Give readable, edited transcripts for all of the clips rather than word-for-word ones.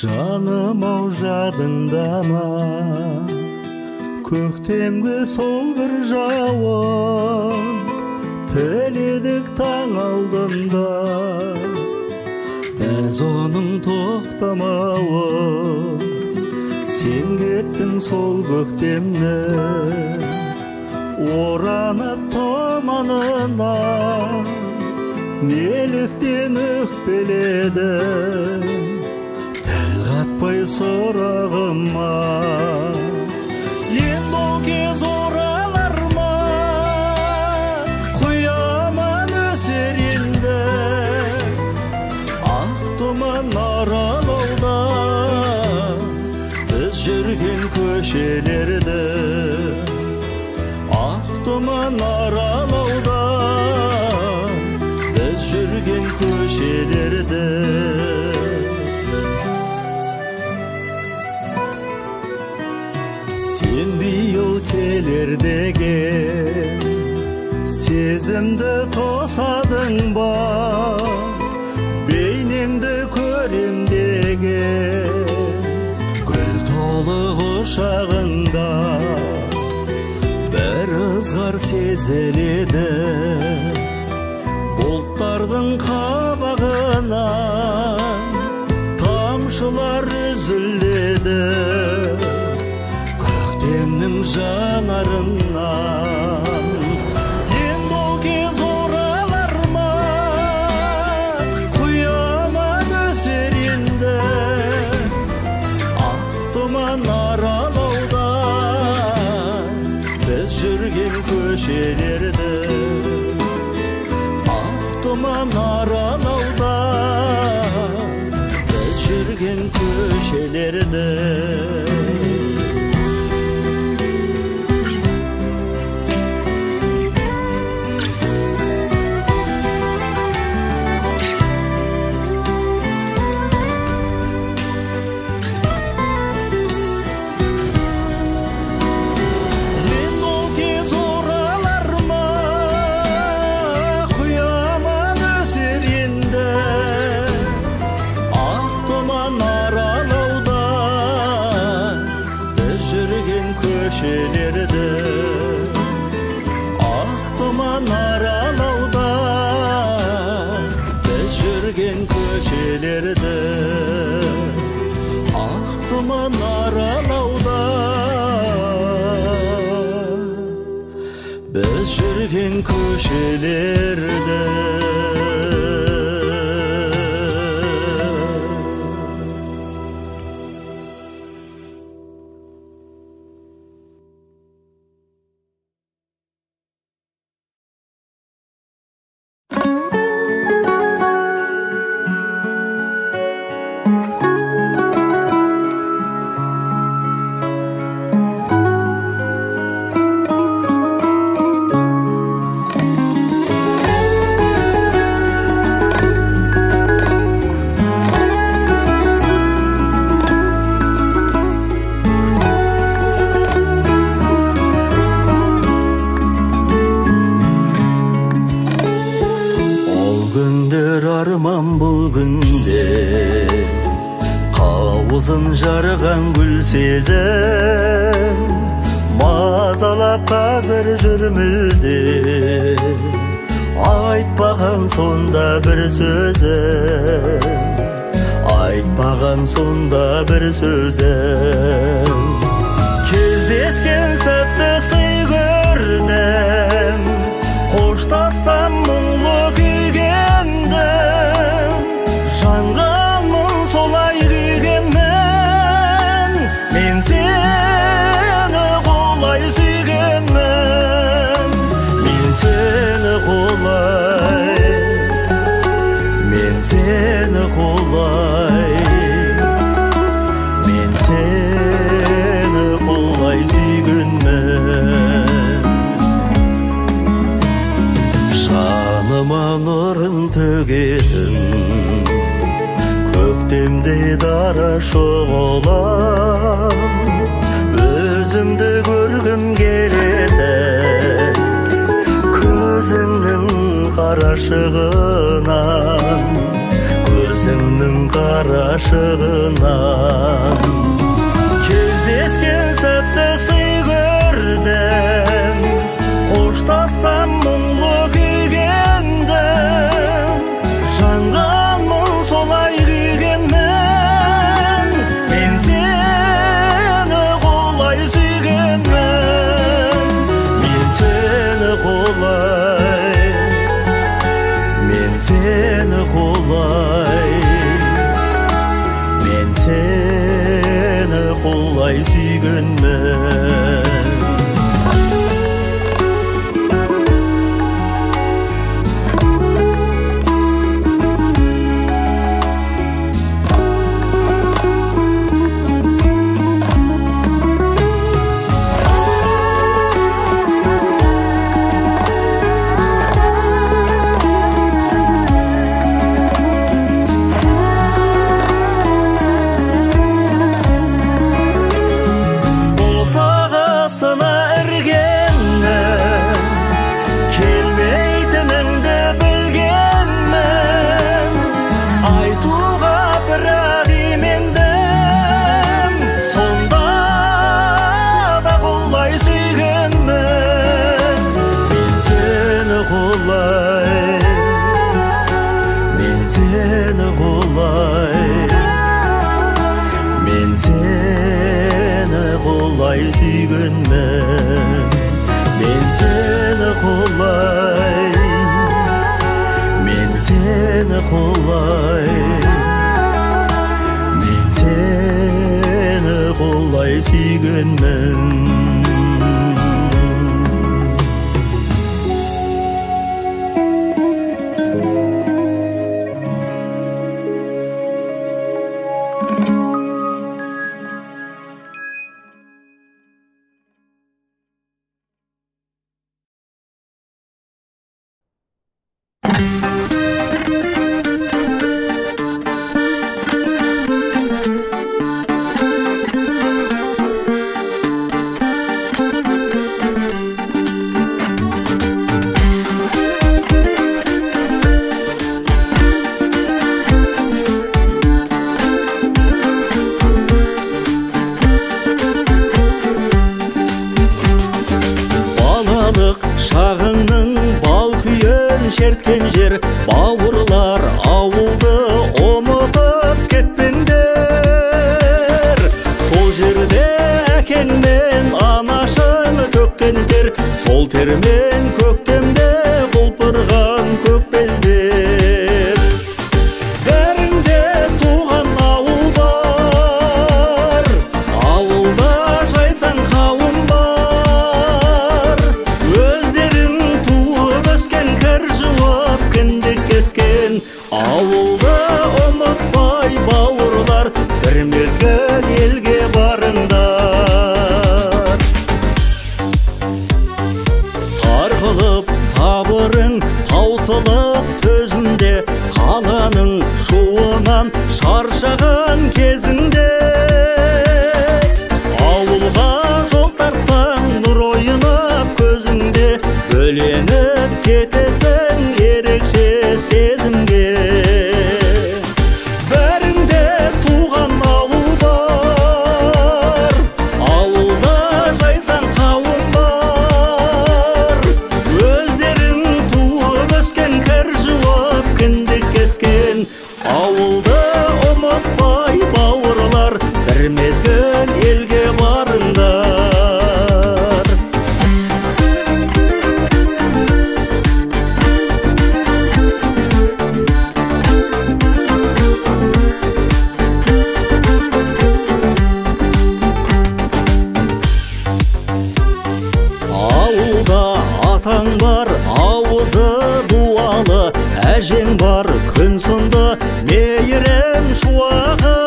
Жаным ау жадыңда ма, көктемгі сол бір жауын тіледік таң алдында, біз оның тоқтамауын. Сен кеттің сол көктемді оранып томанына, неліктен өкпеледің тіл қатпай сұрағыма. Енді ол кез оралар ма, құяман өсер енді ақ тұман аралауда, біз жүрген көшелерді ақ тұман аралауда, біз жүрген көшелерді. Сен биыл келер деген сезімді тосадың ба, бейнеңді көрем деген гүл толы құшағыңда, бір ызғар сезіледі бұлттардың қабағынан, тамшылар үзіледі көктемнің жанарынан. Енді ол кез оралар ма, құяман өсер енді ақ тұман аралауда, біз жүрген көшелерді ақ тұман аралауда, біз жүрген көшелерді. Көшелерді ақ тұман аралауда, біз жүрген көшелерді ақ тұман аралауда, біз жүрген көшелерді. Жарған гүл сезім мазалап қазір жүр мүлде, айтпаған сонда бір сөзім, айтпаған сонда бір сөзім. Кездескен сәтті сый көрдім, қоштассам мұңлы күйгендім, жанғанмын солай күйгенмін. Мен сені қолай сүйгенмін, мен сені қолай, мен сені қолай, мен сені қолай сүйгенмін. Жаныма нұрын төгетін көктемде дара шұғылам, өзімді көргім келеді көзіңнің қарашығынан, көзіңнің қарашығынан. Кездескен сәтті сый көрдім, қоштассам мұңлы күйгендім. Жанғанмын солай күйгенмін, мен сені қолай сүйгенмін. Мен сені қолай, мен сені қолай, мен сені қолай сүйгенмін. Шерткен жер бауырлар ауылды ұмытып кетпеңдер. Сол жерде әкеңмен анашың төккен тер, сол термен көктемде құлпырған көк белдер. Бәріңде туған ауыл бар, ауылда жайсаң қауым бар. Өздерің туып өскен кір жуып кіндік кескен, ауылды ұмытпай бауырлар, бір мезгіл елге барыңдар. Сарқылып сабырың таусылып төзімде, қаланың шуынан шаршаған кезіңде. Ауылға жол тартсаң нұр ойнап көзіңде, бөленіп кетесің ерекше сезімге. Бәріңде туған ауыл бар, ауылда жайсаң қауым бар. Өздерің туып өскен кір жуып кіндік кескен, ауылды ұмытпай бауырлар, бір мезгіл елге барыңдар. Ауылда атаң бар, ауызы дуалы, әжең бар, күн сынды мейірім шуағы.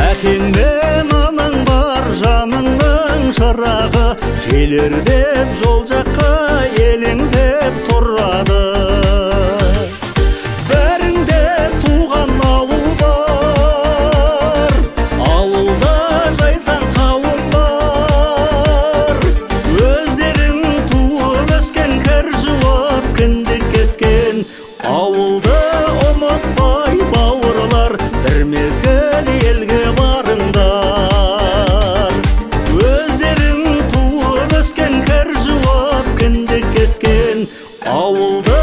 Әкең мен анаң бар, жаныңның шырағы, келер деп жол жаққа елеңдеп тұрады. Бәріңде туған ауыл бар, ауылда жайсаң қауым бар. Өздерің туып өскен кір жуып кіндік кескен, ауылды ұмытпай Ауылды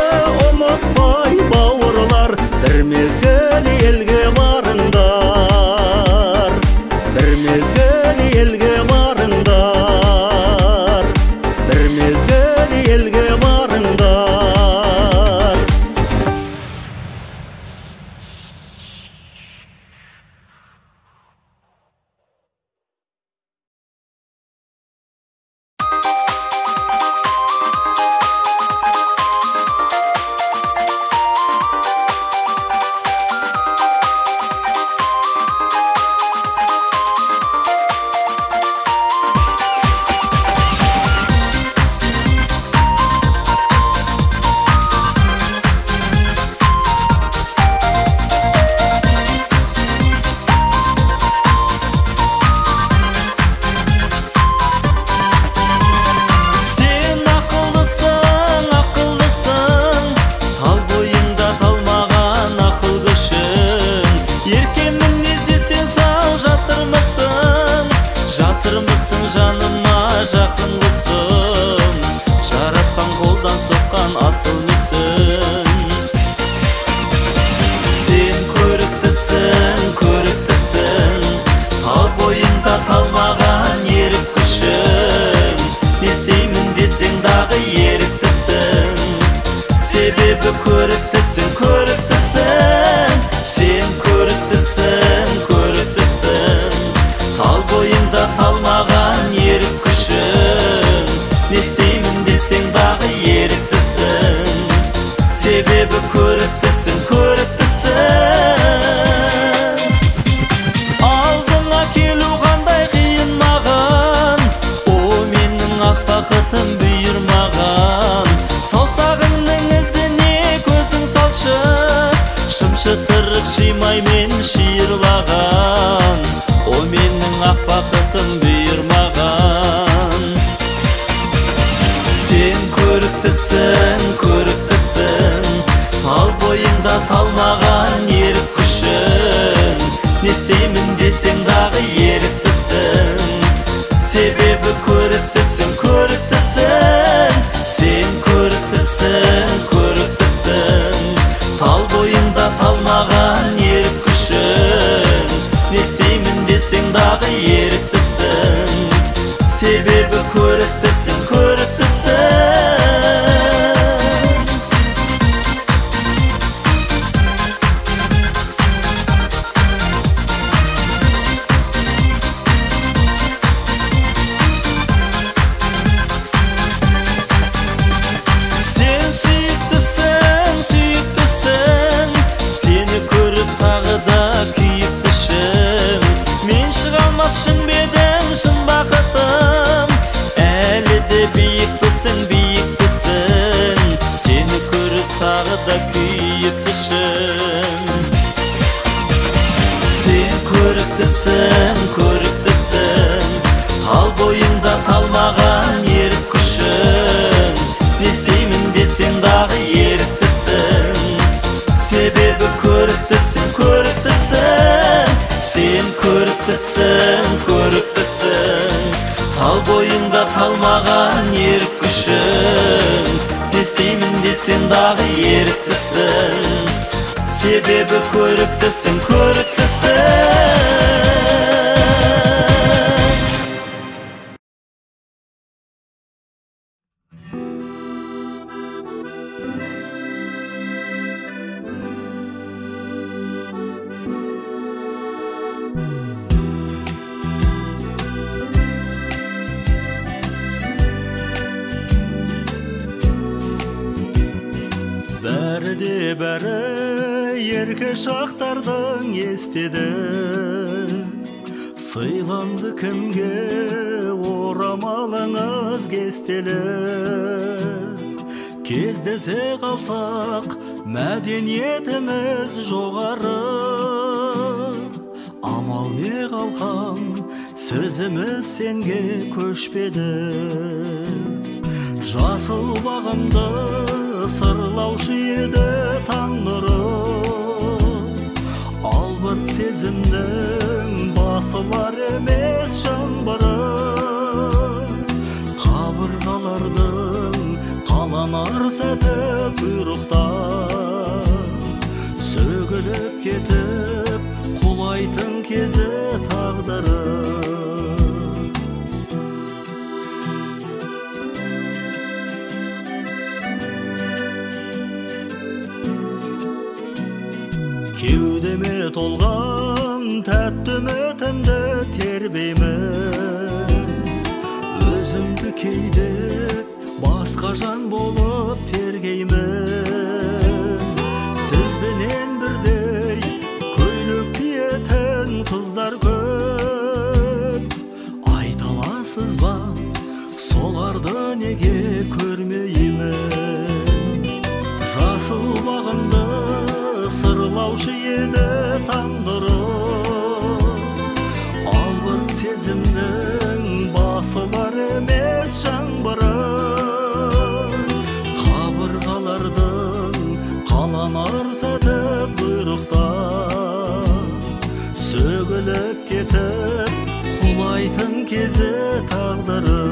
ұмытпай бауырлар, бір мезгіл елге барыңдар, бір мезгіл елге барыңдар, бір мезгіл елге барыңдар. Кездесе қалсақ, мәдениетіміз жоғары. Амал не қалқан, сөзіміз сенге көшпеді. Жасыл бағымды сырлаушы еді таң нұры. Албырт сезімнің басылар емес жаңбыры. Қабырғалардың қала қаланар сәті бұйрықта сөгіліп кетіп құлайтын кезі тағдыры. Кеудеме толған тәтті үмітімді тербеймін, өзімді кейде басқа жан болып тергеймін. Сізбенен бірдей көйлек киетін қыздар көп, айта аласыз ба соларды неге көрмеймін? Жасыл бағымды сырлаушы еді таң нұры, албырт сезімнің басылар емес жаңбыры. Қабырғалардың қаланар сәті бұйрықта сөгіліп кетіп құлайтын кезі тағдыры.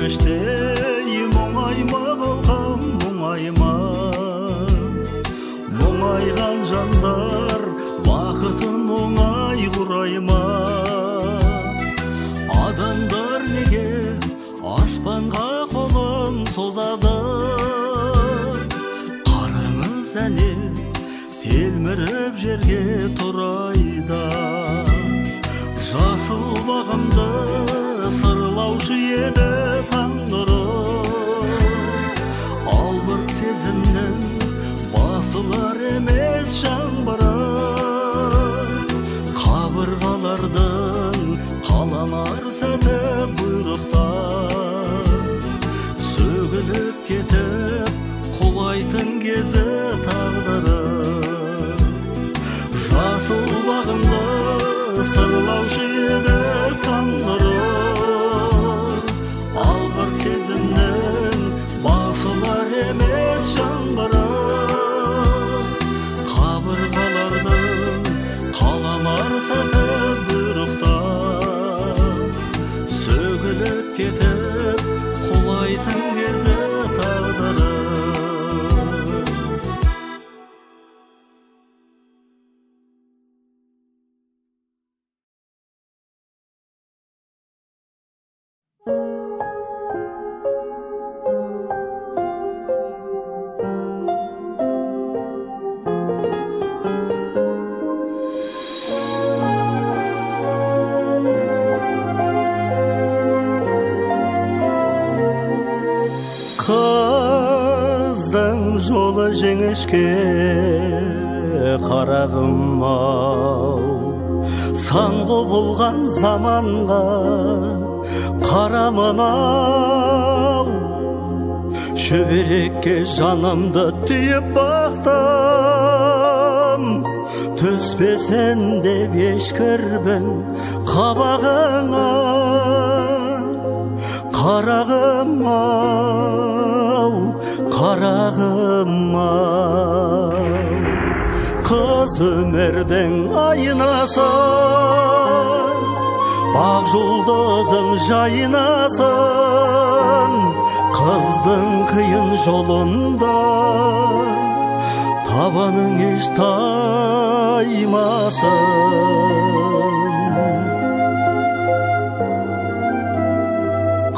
Өштей мұңайма қалқам мұңайма, мұңайған жандар бақытын оңай құрайма. Адамдар неге аспанға қолын созады, қараңыз әне телміріп жерге тұрайда. Жасыл бағымды сырлаушы еді таң нұры, албырт сезімнің басылар емес жаңбыры. Қабырғалардың қаланар сәті бұйрықта сөгіліп кетіп құлайтын кезі тағдыры. Жасыл бағымды сырлаушы еді таң нұры, албырт сезімнің басылар емес жаңбыры. Қабырғалардың қаланар сәті бұйрықта сөгіліп кетіп құлайтын кезі тағдыры. Қыздың жолы жіңішке қарағым ау, саңғы болған заманға қарамын ау. Шүберекке жанымды түйіп бақтым, түспесін деп ешкірбін қабағыңа. Қарағым ау, қарағым ау, қыз өмірдің айнасың, бақ жұлдызың жайнасың. Қыздың қиын жолында табаның еш таймасын.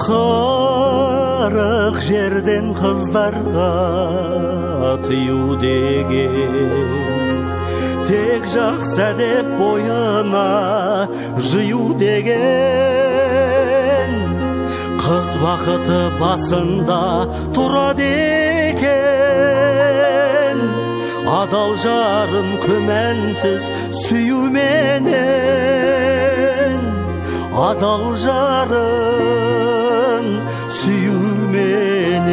Қырық жерден қыздарға тыю деген, тек жақсы деп бойына жию деген. Қыз бақыты басында тұрады екен, адал жарын күмәнсіз сүюменен. Адал жарын сүюменен.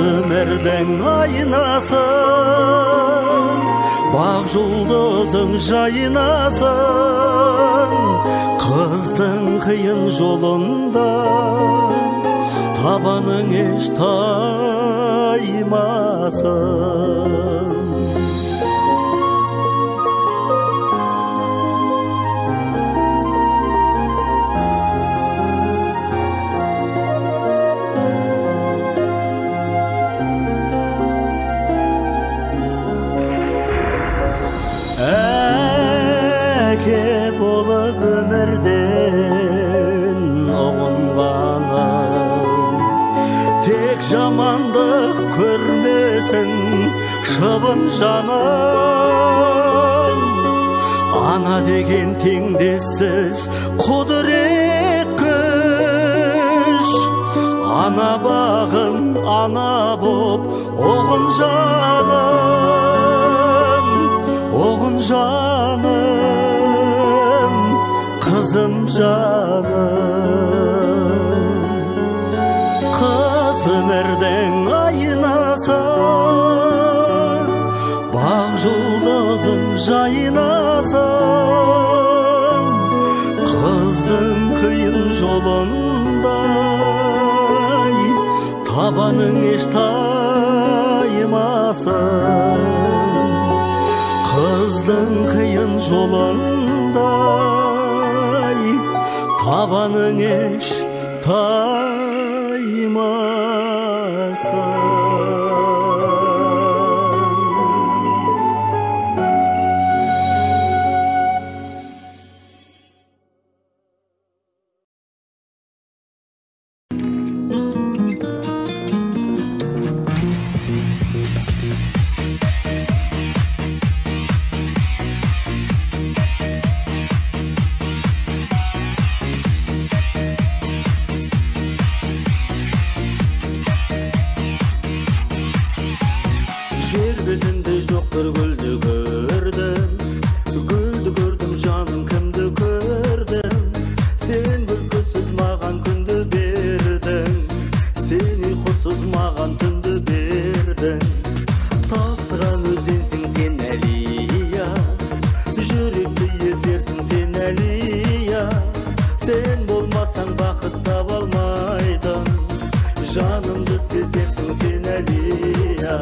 өмірдің айнасың, бақ жұлдызың жайнасың, қыздың қиын жолында табаның еш таймасын. Әке болып өмірден ұғынғаным, тек жамандық көрмесін шыбын жаным. Ана деген теңдессіз құдірет күш, ана бағын ана боп оғын жаным, оғын жаным, қызым жаным. Қыз өмірдің айнасы, бақ жұлдызым жайнасың, қыздың қиын жолында табаның еш таймасын. Қыздың қиын жолында табаның еш таймасын. Жер бетінде жоқ бір гүлді көрдім, жаным кімді көрдім. Сен күлкісіз маған күнді бердің, сен ұйқысыз маған түнді бердің. Тасыған өзенсің сен әлия, жүректі езерсің сен әлия. Сен болмасаң бақыт таба алмайдым, жанымды сезерсің сен әлия.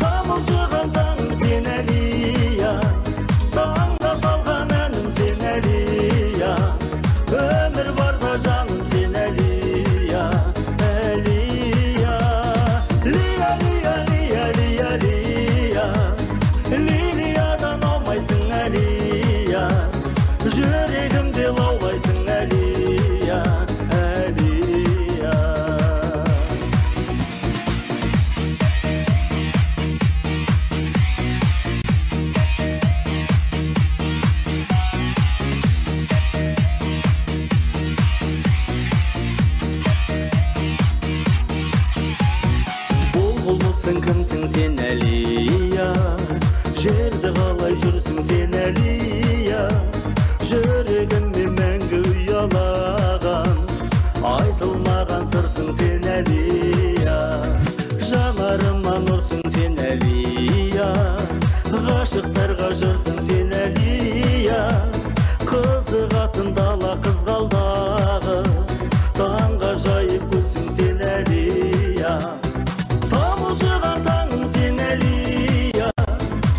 Тамылжыған таңым сен әлия, таңда салған әнім сен әлия. Өмір барда жаным сен әлия, әлия. Лия, лия, лия, лия, лия, лилиядан аумайсың әлия. Жүрегімде лаулайсың әлия, әлия. Болмысың кімсің сен әлия, жерді қалай жүрсің сен әлия. Жүрегімде мәңгі ұялаған, айтылмаған сырсың сен әлия. Жанарыма нұрсың сен әлия, ғашықтарға жырсың сен әлия. Қызығатын дала қызғалдағы, таңға жайып гүлсің сен әлия. Тамылжыған таңым сен әлия,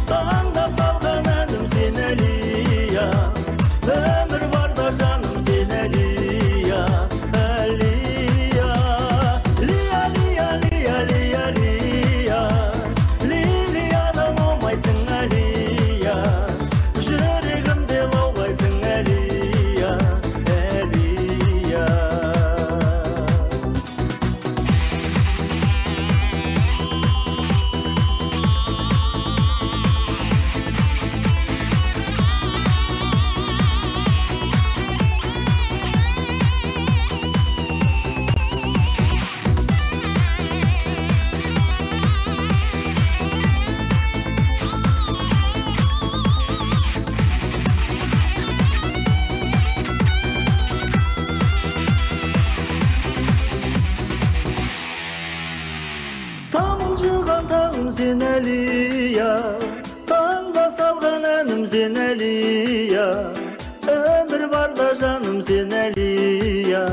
таңда салған әнім сен әлия. Өмір барда жаным сен әлия, әлия. Лия, лия, лия, лия, лия, лилиядан аумайсың әлия. Жүрегімде лаулайсың әлия, әлия. салған таңым сен әлия, таңда салған әнім сен әлия, өмір барда жаным сен әлия.